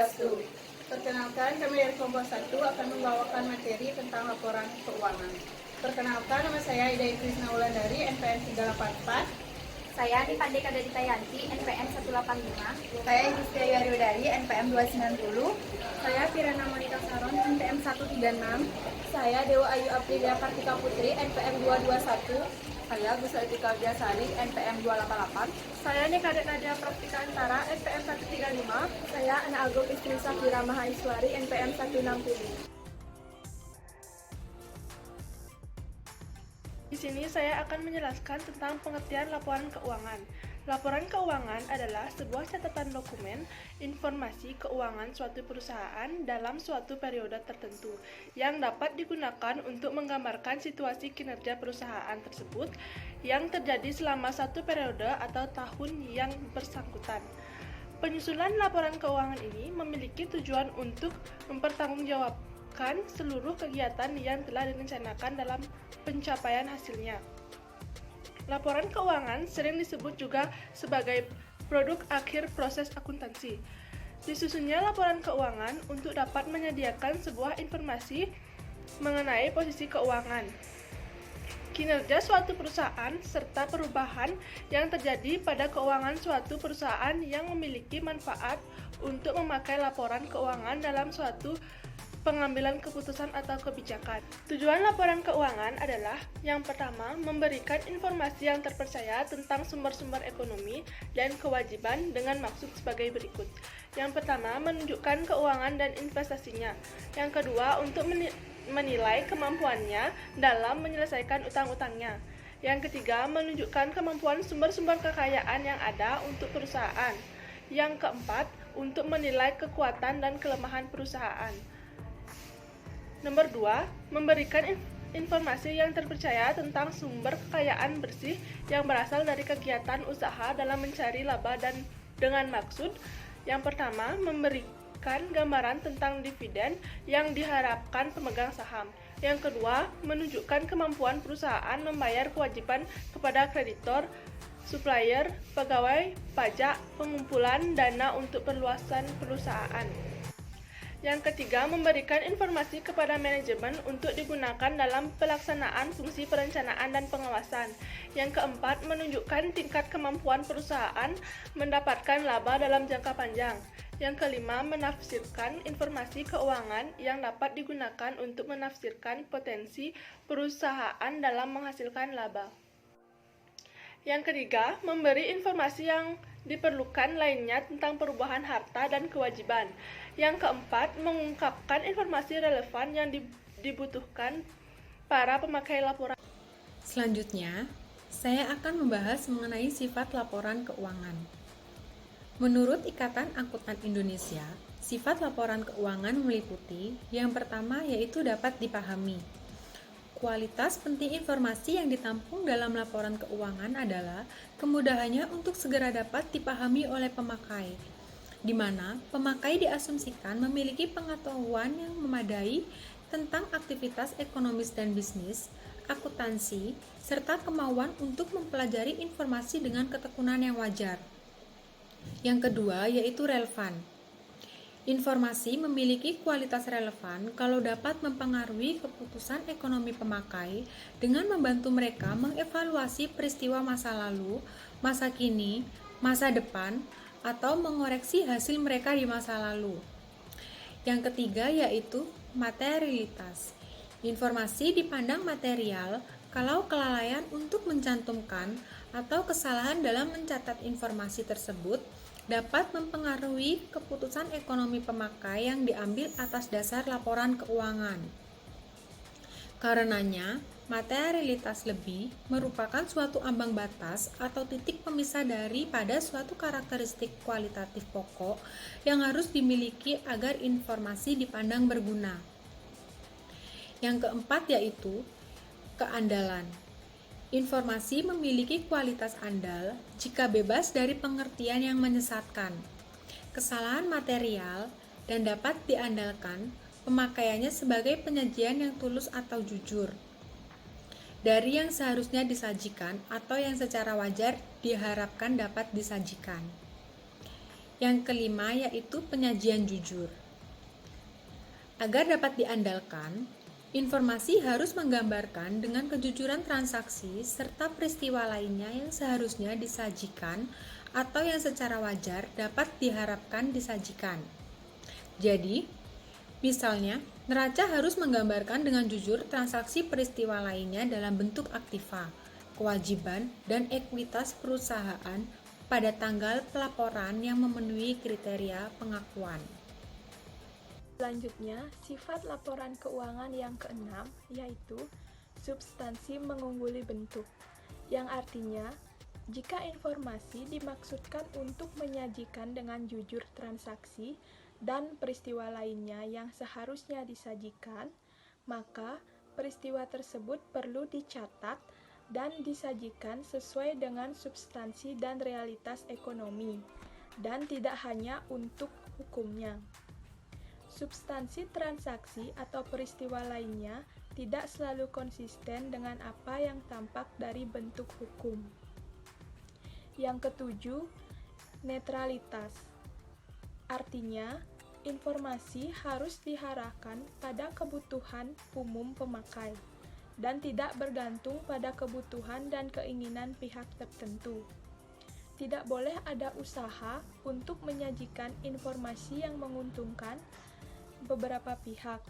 Swastiastu. Perkenalkan, kami dari kelompok 1 akan membawakan materi tentang laporan keuangan. Perkenalkan, nama saya Ida Krisna Wulandari, NPM 384. Saya Nipandeka Daditayanti, NPM 185. Saya Yustia Yariudari, NPM 290. Saya Pirana Monika Saron, NPM 136. Saya Dewa Ayu Aprilia Kartika Putri, NPM 221. Saya Gus Etika Biasari, NPM 288. Saya Nikadek Nadia Praktika Antara, NPM 135. Saya Ana Agung Istri Safira Mahaiswari, NPM 160. Di sini saya akan menjelaskan tentang pengertian laporan keuangan. Laporan keuangan adalah sebuah catatan dokumen informasi keuangan suatu perusahaan dalam suatu periode tertentu yang dapat digunakan untuk menggambarkan situasi kinerja perusahaan tersebut yang terjadi selama satu periode atau tahun yang bersangkutan. Penyusunan laporan keuangan ini memiliki tujuan untuk mempertanggungjawabkan seluruh kegiatan yang telah direncanakan dalam pencapaian hasilnya. Laporan keuangan sering disebut juga sebagai produk akhir proses akuntansi. Disusunnya laporan keuangan untuk dapat menyediakan sebuah informasi mengenai posisi keuangan, kinerja suatu perusahaan, serta perubahan yang terjadi pada keuangan suatu perusahaan yang memiliki manfaat untuk memakai laporan keuangan dalam suatu pengambilan keputusan atau kebijakan. Tujuan laporan keuangan adalah yang pertama, memberikan informasi yang terpercaya tentang sumber-sumber ekonomi dan kewajiban dengan maksud sebagai berikut. Yang pertama, menunjukkan keuangan dan investasinya. Yang kedua, untuk menilai kemampuannya dalam menyelesaikan utang-utangnya. Yang ketiga, menunjukkan kemampuan sumber-sumber kekayaan yang ada untuk perusahaan. Yang keempat, untuk menilai kekuatan dan kelemahan perusahaan. Nomor 2, memberikan informasi yang terpercaya tentang sumber kekayaan bersih yang berasal dari kegiatan usaha dalam mencari laba dan dengan maksud yang pertama, memberikan gambaran tentang dividen yang diharapkan pemegang saham. Yang kedua, menunjukkan kemampuan perusahaan membayar kewajiban kepada kreditor, supplier, pegawai, pajak, pengumpulan dana untuk perluasan perusahaan. Yang ketiga, memberikan informasi kepada manajemen untuk digunakan dalam pelaksanaan fungsi perencanaan dan pengawasan. Yang keempat, menunjukkan tingkat kemampuan perusahaan mendapatkan laba dalam jangka panjang. Yang kelima, menafsirkan informasi keuangan yang dapat digunakan untuk menafsirkan potensi perusahaan dalam menghasilkan laba. Yang ketiga, memberi informasi yang diperlukan lainnya tentang perubahan harta dan kewajiban. Yang keempat, mengungkapkan informasi relevan yang dibutuhkan para pemakai laporan. Selanjutnya, saya akan membahas mengenai sifat laporan keuangan. Menurut Ikatan Akuntan Indonesia, sifat laporan keuangan meliputi yang pertama yaitu dapat dipahami. Kualitas penting informasi yang ditampung dalam laporan keuangan adalah kemudahannya untuk segera dapat dipahami oleh pemakai, di mana pemakai diasumsikan memiliki pengetahuan yang memadai tentang aktivitas ekonomis dan bisnis, akuntansi, serta kemauan untuk mempelajari informasi dengan ketekunan yang wajar. Yang kedua yaitu relevan. Informasi memiliki kualitas relevan kalau dapat mempengaruhi keputusan ekonomi pemakai dengan membantu mereka mengevaluasi peristiwa masa lalu, masa kini, masa depan, atau mengoreksi hasil mereka di masa lalu. Yang ketiga yaitu materialitas. Informasi dipandang material kalau kelalaian untuk mencantumkan atau kesalahan dalam mencatat informasi tersebut dapat mempengaruhi keputusan ekonomi pemakai yang diambil atas dasar laporan keuangan. Karenanya, materialitas lebih merupakan suatu ambang batas atau titik pemisah daripada suatu karakteristik kualitatif pokok yang harus dimiliki agar informasi dipandang berguna. Yang keempat yaitu keandalan. Informasi memiliki kualitas andal jika bebas dari pengertian yang menyesatkan, kesalahan material, dan dapat diandalkan pemakaiannya sebagai penyajian yang tulus atau jujur dari yang seharusnya disajikan atau yang secara wajar diharapkan dapat disajikan. Yang kelima yaitu penyajian jujur. Agar dapat diandalkan, informasi harus menggambarkan dengan kejujuran transaksi serta peristiwa lainnya yang seharusnya disajikan atau yang secara wajar dapat diharapkan disajikan. Jadi, misalnya, neraca harus menggambarkan dengan jujur transaksi peristiwa lainnya dalam bentuk aktiva, kewajiban, dan ekuitas perusahaan pada tanggal pelaporan yang memenuhi kriteria pengakuan. Selanjutnya, sifat laporan keuangan yang keenam yaitu substansi mengungguli bentuk, yang artinya jika informasi dimaksudkan untuk menyajikan dengan jujur transaksi dan peristiwa lainnya yang seharusnya disajikan, maka peristiwa tersebut perlu dicatat dan disajikan sesuai dengan substansi dan realitas ekonomi, dan tidak hanya untuk hukumnya. Substansi transaksi atau peristiwa lainnya tidak selalu konsisten dengan apa yang tampak dari bentuk hukum. Yang ketujuh, netralitas. Artinya, informasi harus diarahkan pada kebutuhan umum pemakai dan tidak bergantung pada kebutuhan dan keinginan pihak tertentu. Tidak boleh ada usaha untuk menyajikan informasi yang menguntungkan beberapa pihak,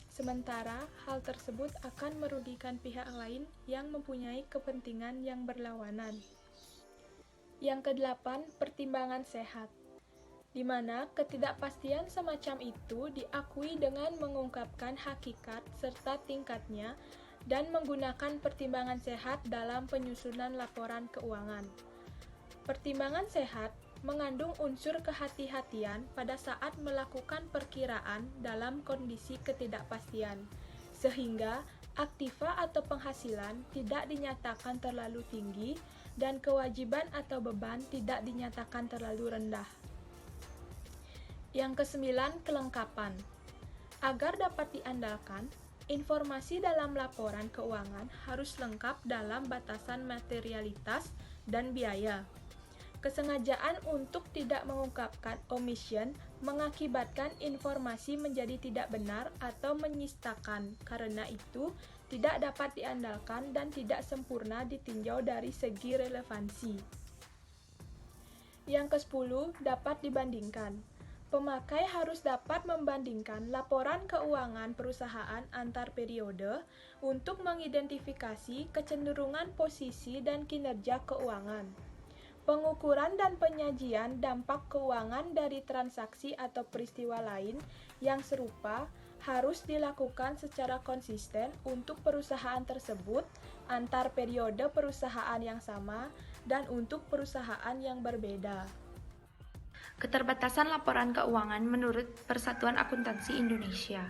sementara hal tersebut akan merugikan pihak lain yang mempunyai kepentingan yang berlawanan. Yang kedelapan, pertimbangan sehat, di mana ketidakpastian semacam itu diakui dengan mengungkapkan hakikat serta tingkatnya dan menggunakan pertimbangan sehat dalam penyusunan laporan keuangan. Pertimbangan sehat mengandung unsur kehati-hatian pada saat melakukan perkiraan dalam kondisi ketidakpastian, sehingga aktiva atau penghasilan tidak dinyatakan terlalu tinggi dan kewajiban atau beban tidak dinyatakan terlalu rendah. Yang kesembilan, kelengkapan. Agar dapat diandalkan, informasi dalam laporan keuangan harus lengkap dalam batasan materialitas dan biaya. Kesengajaan untuk tidak mengungkapkan omission mengakibatkan informasi menjadi tidak benar atau menyistakan. Karena itu, tidak dapat diandalkan dan tidak sempurna ditinjau dari segi relevansi. Yang ke-10, dapat dibandingkan. Pemakai harus dapat membandingkan laporan keuangan perusahaan antar periode untuk mengidentifikasi kecenderungan posisi dan kinerja keuangan. Pengukuran dan penyajian dampak keuangan dari transaksi atau peristiwa lain yang serupa harus dilakukan secara konsisten untuk perusahaan tersebut, antar periode perusahaan yang sama, dan untuk perusahaan yang berbeda. Keterbatasan laporan keuangan menurut Persatuan Akuntansi Indonesia.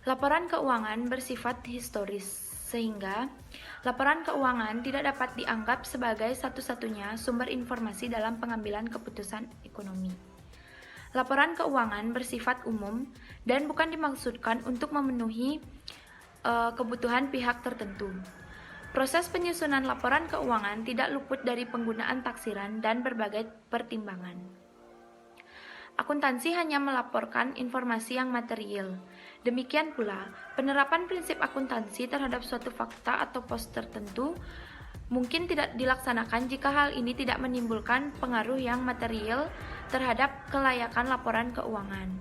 Laporan keuangan bersifat historis, sehingga laporan keuangan tidak dapat dianggap sebagai satu-satunya sumber informasi dalam pengambilan keputusan ekonomi. Laporan keuangan bersifat umum dan bukan dimaksudkan untuk memenuhi kebutuhan pihak tertentu. Proses penyusunan laporan keuangan tidak luput dari penggunaan taksiran dan berbagai pertimbangan. Akuntansi hanya melaporkan informasi yang material. Demikian pula, penerapan prinsip akuntansi terhadap suatu fakta atau pos tertentu mungkin tidak dilaksanakan jika hal ini tidak menimbulkan pengaruh yang material terhadap kelayakan laporan keuangan.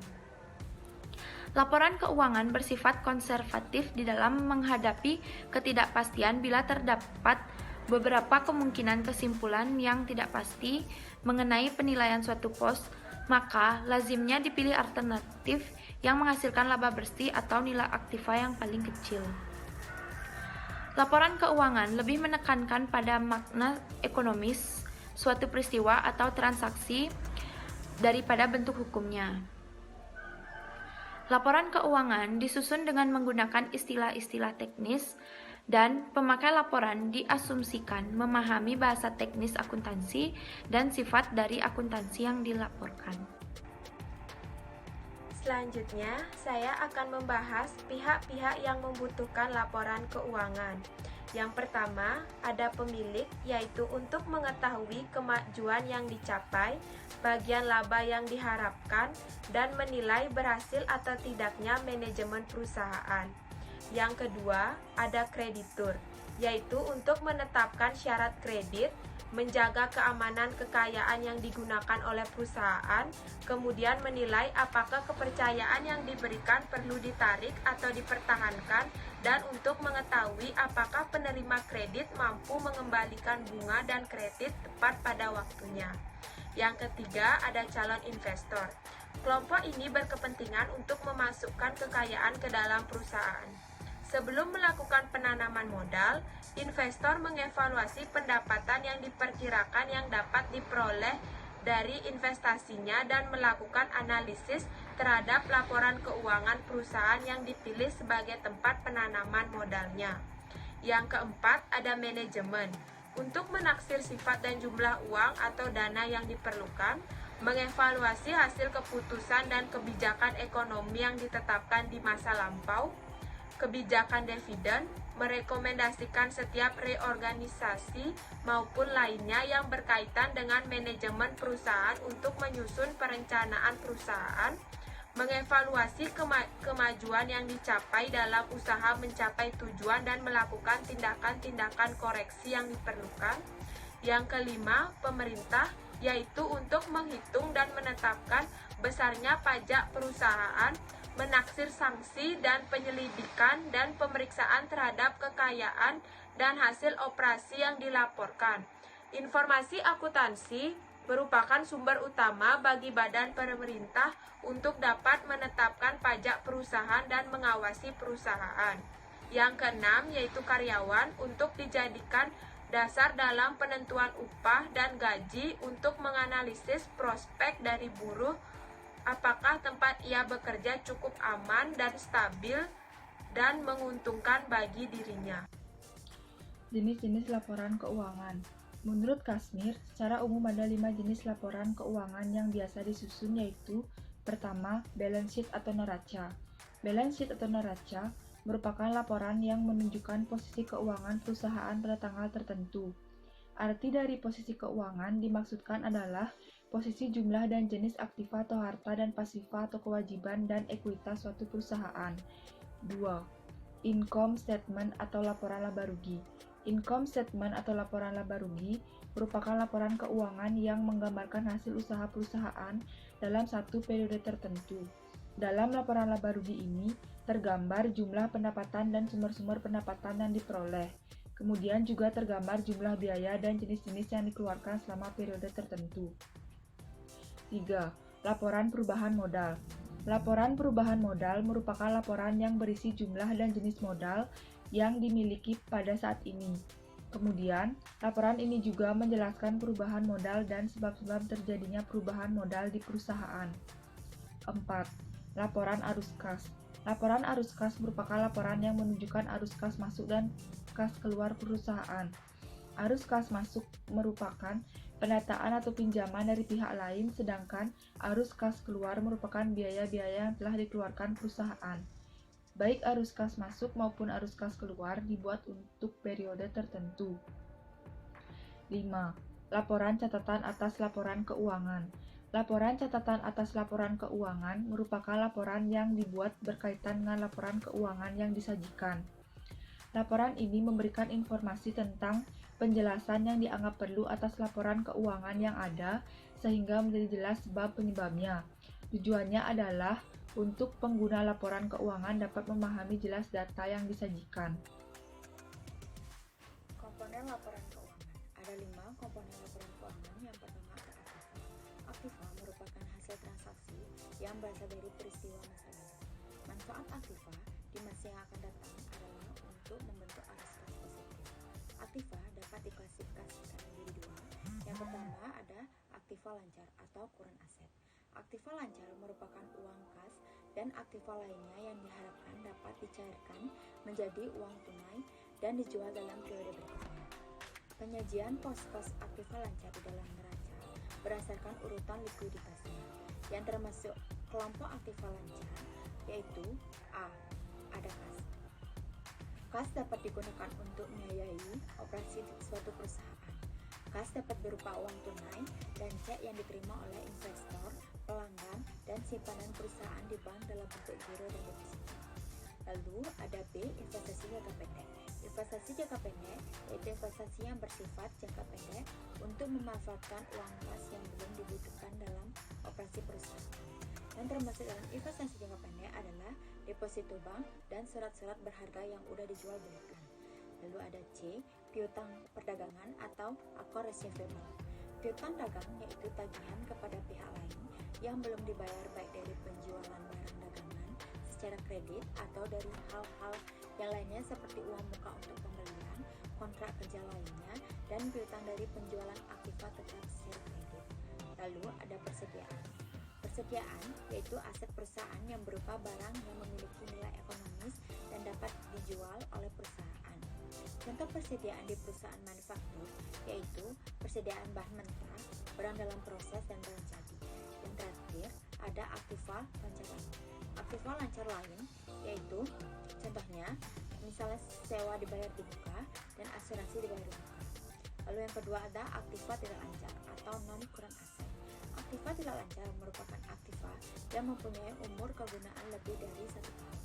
Laporan keuangan bersifat konservatif di dalam menghadapi ketidakpastian bila terdapat beberapa kemungkinan kesimpulan yang tidak pasti mengenai penilaian suatu pos, maka lazimnya dipilih alternatif yang menghasilkan laba bersih atau nilai aktiva yang paling kecil. Laporan keuangan lebih menekankan pada makna ekonomis suatu peristiwa atau transaksi daripada bentuk hukumnya. Laporan keuangan disusun dengan menggunakan istilah-istilah teknis dan pemakai laporan diasumsikan memahami bahasa teknis akuntansi dan sifat dari akuntansi yang dilaporkan. Selanjutnya, saya akan membahas pihak-pihak yang membutuhkan laporan keuangan. Yang pertama, ada pemilik, yaitu untuk mengetahui kemajuan yang dicapai, bagian laba yang diharapkan, dan menilai berhasil atau tidaknya manajemen perusahaan. Yang kedua, ada kreditur, yaitu untuk menetapkan syarat kredit, menjaga keamanan kekayaan yang digunakan oleh perusahaan, kemudian menilai apakah kepercayaan yang diberikan perlu ditarik atau dipertahankan, dan untuk mengetahui apakah penerima kredit mampu mengembalikan bunga dan kredit tepat pada waktunya. Yang ketiga, ada calon investor. Kelompok ini berkepentingan untuk memasukkan kekayaan ke dalam perusahaan. Sebelum melakukan penanaman modal, investor mengevaluasi pendapatan yang diperkirakan yang dapat diperoleh dari investasinya dan melakukan analisis terhadap laporan keuangan perusahaan yang dipilih sebagai tempat penanaman modalnya. Yang keempat, ada manajemen. Untuk menaksir sifat dan jumlah uang atau dana yang diperlukan, mengevaluasi hasil keputusan dan kebijakan ekonomi yang ditetapkan di masa lampau, kebijakan dividen, merekomendasikan setiap reorganisasi maupun lainnya yang berkaitan dengan manajemen perusahaan untuk menyusun perencanaan perusahaan, mengevaluasi kemajuan yang dicapai dalam usaha mencapai tujuan dan melakukan tindakan-tindakan koreksi yang diperlukan. Yang kelima, pemerintah, yaitu untuk menghitung dan menetapkan besarnya pajak perusahaan, menaksir sanksi dan penyelidikan dan pemeriksaan terhadap kekayaan dan hasil operasi yang dilaporkan. Informasi akuntansi merupakan sumber utama bagi badan pemerintah untuk dapat menetapkan pajak perusahaan dan mengawasi perusahaan. Yang keenam, yaitu karyawan, untuk dijadikan dasar dalam penentuan upah dan gaji untuk menganalisis prospek dari buruh, apakah tempat ia bekerja cukup aman dan stabil dan menguntungkan bagi dirinya. Jenis-jenis laporan keuangan. Menurut Kasmir, secara umum ada 5 jenis laporan keuangan yang biasa disusun, yaitu pertama, balance sheet atau neraca. Balance sheet atau neraca merupakan laporan yang menunjukkan posisi keuangan perusahaan pada tanggal tertentu. Arti dari posisi keuangan dimaksudkan adalah posisi jumlah dan jenis aktiva atau harta dan pasifa atau kewajiban dan ekuitas suatu perusahaan. 2. Income statement atau laporan laba rugi. Income statement atau laporan laba rugi merupakan laporan keuangan yang menggambarkan hasil usaha perusahaan dalam satu periode tertentu. Dalam laporan laba rugi ini tergambar jumlah pendapatan dan sumber-sumber pendapatan yang diperoleh. Kemudian juga tergambar jumlah biaya dan jenis-jenis yang dikeluarkan selama periode tertentu. 3. Laporan perubahan modal. Laporan perubahan modal merupakan laporan yang berisi jumlah dan jenis modal yang dimiliki pada saat ini. Kemudian, laporan ini juga menjelaskan perubahan modal dan sebab-sebab terjadinya perubahan modal di perusahaan. 4. Laporan arus kas. Laporan arus kas merupakan laporan yang menunjukkan arus kas masuk dan kas keluar perusahaan. Arus kas masuk merupakan pendataan atau pinjaman dari pihak lain, sedangkan arus kas keluar merupakan biaya-biaya yang telah dikeluarkan perusahaan. Baik arus kas masuk maupun arus kas keluar dibuat untuk periode tertentu. 5. Laporan catatan atas laporan keuangan. Laporan catatan atas laporan keuangan merupakan laporan yang dibuat berkaitan dengan laporan keuangan yang disajikan. Laporan ini memberikan informasi tentang penjelasan yang dianggap perlu atas laporan keuangan yang ada, sehingga menjadi jelas sebab penyebabnya. Tujuannya adalah untuk pengguna laporan keuangan dapat memahami jelas data yang disajikan. Komponen laporan keuangan. Ada 5 komponen laporan keuangan. Yang pertama ada aktiva. Aktiva merupakan hasil transaksi yang berasal dari peristiwa masa lalu. Manfaat aktiva di masa yang akan datang adalah untuk membentuk arus kas positif. Aktiva dapat diklasifikasikan menjadi 2. Yang pertama ada aktiva lancar atau current asset. Aktiva lancar merupakan uang kas dan aktiva lainnya yang diharapkan dapat dicairkan menjadi uang tunai dan dijual dalam periode berikutnya. Penyajian pos-pos aktiva lancar di dalam neraca berdasarkan urutan likuiditasnya, yang termasuk kelompok aktiva lancar, yaitu A. Ada kas. Kas dapat digunakan untuk membiayai operasi suatu perusahaan. Kas dapat berupa uang tunai dan cek yang diterima oleh investor, pelanggan, dan simpanan perusahaan di bank dalam bentuk giro dan deposito. Lalu ada B, investasi jangka pendek. Investasi jangka pendek yaitu investasi yang bersifat jangka pendek untuk memanfaatkan uang kas yang belum dibutuhkan dalam operasi perusahaan. Dan termasuk dalam investasi jangka pendek adalah deposito bank dan surat-surat berharga yang sudah dijual belikan. Lalu ada C, piutang perdagangan atau accounts receivable. Piutang dagang yaitu tagihan kepada pihak lain yang belum dibayar baik dari penjualan barang dagangan secara kredit atau dari hal-hal yang lainnya seperti uang muka untuk pembelian, kontrak kerja lainnya, dan piutang dari penjualan aktiva tetap secara kredit. Lalu ada persediaan. Persediaan yaitu aset perusahaan yang berupa barang yang memiliki nilai ekonomis dan dapat dijual oleh perusahaan. Contoh persediaan di perusahaan manufaktur yaitu persediaan bahan mentah, barang dalam proses, dan barang jadi. Yang terakhir ada aktiva lancar lain. Aktiva lancar lain yaitu contohnya misalnya sewa dibayar di muka dan asuransi dibayar di muka. Lalu yang kedua ada aktiva tidak lancar atau non current asset. Aktiva tidak lancar merupakan aktiva yang mempunyai umur kegunaan lebih dari 1 tahun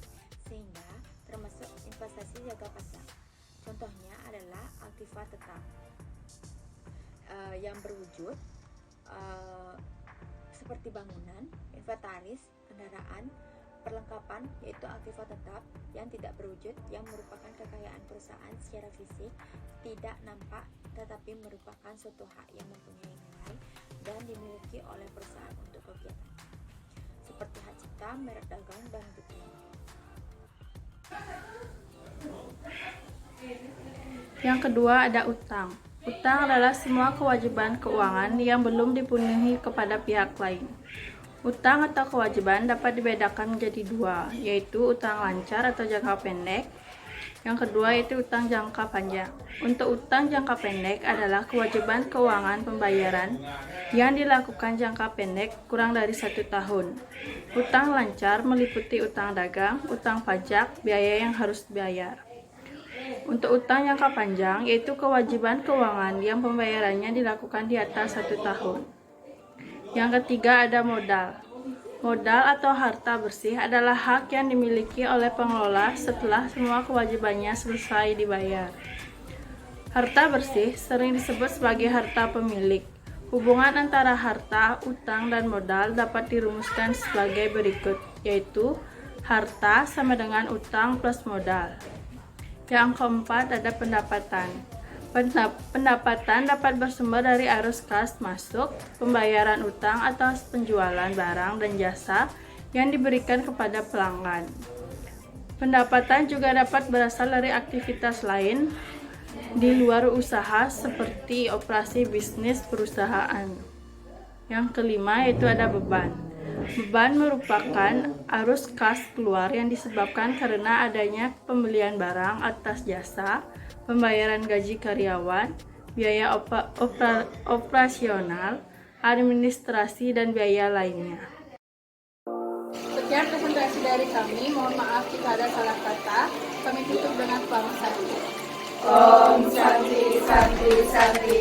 sehingga termasuk investasi jangka panjang. Contohnya adalah aktiva tetap yang berwujud seperti bangunan, inventaris, kendaraan, perlengkapan yaitu aktiva tetap yang tidak berwujud yang merupakan kekayaan perusahaan secara fisik, tidak nampak tetapi merupakan suatu hak yang mempunyai nilai dan dimiliki oleh perusahaan untuk kegiatannya, seperti hak cipta, merek dagang, dan dukungan. Yang kedua ada utang. Utang adalah semua kewajiban keuangan yang belum dipenuhi kepada pihak lain. Utang atau kewajiban dapat dibedakan menjadi dua, yaitu utang lancar atau jangka pendek. Yang kedua yaitu utang jangka panjang. Untuk utang jangka pendek adalah kewajiban keuangan pembayaran yang dilakukan jangka pendek kurang dari 1 tahun. Utang lancar meliputi utang dagang, utang pajak, biaya yang harus dibayar. Untuk utang jangka panjang yaitu kewajiban keuangan yang pembayarannya dilakukan di atas 1 tahun. Yang ketiga ada modal. Modal atau harta bersih adalah hak yang dimiliki oleh pengelola setelah semua kewajibannya selesai dibayar. Harta bersih sering disebut sebagai harta pemilik. Hubungan antara harta, utang, dan modal dapat dirumuskan sebagai berikut, yaitu harta sama dengan utang plus modal. Yang keempat ada pendapatan. Pendapatan dapat bersumber dari arus kas masuk, pembayaran utang atau penjualan barang dan jasa yang diberikan kepada pelanggan. Pendapatan juga dapat berasal dari aktivitas lain di luar usaha seperti operasi bisnis perusahaan. Yang kelima yaitu ada beban. Beban merupakan arus kas keluar yang disebabkan karena adanya pembelian barang atas jasa, pembayaran gaji karyawan, biaya operasional, administrasi, dan biaya lainnya. Sekian presentasi dari kami. Mohon maaf jika ada salah kata. Kami tutup dengan selamat Santi. Om Santi Santi Santi.